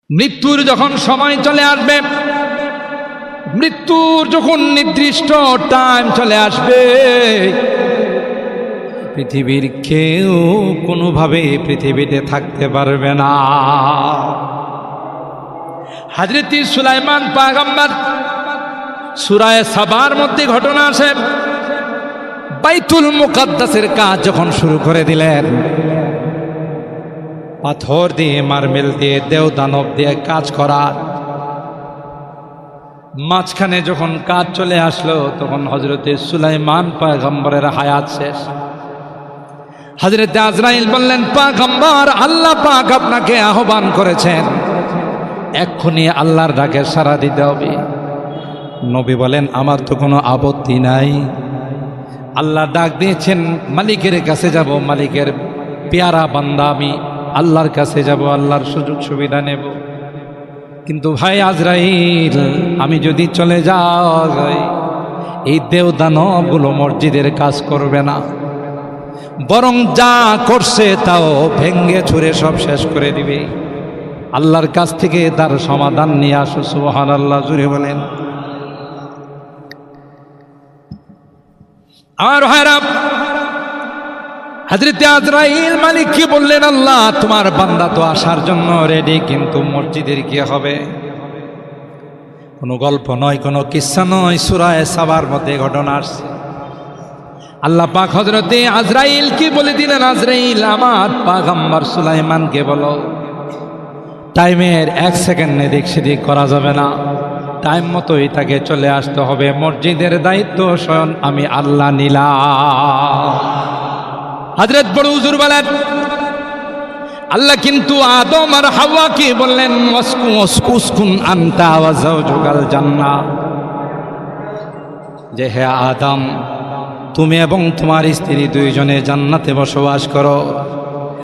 মৃত্যুর যখন সময় চলে আসবে, মৃত্যুর যখন নির্দিষ্ট টাইম চলে আসবে, পৃথিবীর কেউ কোনোভাবে পৃথিবীতে থাকতে পারবে না। হযরত সুলাইমান পয়গম্বর সূরা সাবার মধ্যে ঘটনা আছে, বাইতুল মুকাদ্দাসের কাজ যখন শুরু করে দিলেন, পাথর দিয়ে, মার্বেল দিয়ে, দেও দানব দিয়ে কাজ করা, মাঝখানে যখন কাজ চলে আসলো তখন হযরত সুলাইমান পয়গম্বরের হায়াত শেষ। হযরত আজরাইল বললেন, পয়গম্বর, আল্লাহ পাক আপনাকে আহ্বান করেছেন, এক্ষুনি আল্লাহর ডাকে সাড়া দিতে হবে। নবী বলেন, আমার তো কোনো আপত্তি নাই। আল্লাহ ডাক দিয়েছেন, মালিকের কাছে যাব, মালিকের পেয়ারা বান্দা আমি, আল্লাহর কাছে যাব, আল্লাহর সুযোগ সুবিধা নেব। কিন্তু ভাই আজরাইল, আমি যদি চলে যাই, এই দেওদানবগুলো মসজিদের কাজ করবে না, বরং যা করছে তাও ভেঙ্গে ছুঁড়ে সব শেষ করে দিবে। আল্লাহর কাছ থেকে তার সমাধান নিয়ে আসো। সুবহানাল্লাহ, জুড়ে বলেন। আর ভাইরা, হযরত আজরাইল মালিক কি বললেন, আল্লাহ তোমার বান্দা তো আসার জন্য রেডি, কিন্তু মসজিদের কি হবে? কোনো গল্প নয়, কোনো কিস্সা নয়, সূরা সাবার মধ্যে ঘটনা আসছে। আল্লাহ পাক হযরত আজরাইল কি বলে দিলেন, আজরাইল আমার পয়গম্বর সুলাইমানকে বলো, টাইমের 1 সেকেন্ড এদিক সেদিক করা যাবে না, টাইম মতোই তাকে চলে আসতে হবে। মসজিদের দায়িত্ব স্বয়ং আমি আল্লাহ নিলাম। হযরত বড় হুজুর বলেন, আল্লাহ কিন্তু আদম আর হাওয়াকে বললেন, ওয়াসকুন আনতা ওয়া যাওজুকাল জান্নাহ, যে হে আদম, তুমি এবং তোমার স্ত্রী দুইজনে জান্নাতে বসবাস করো।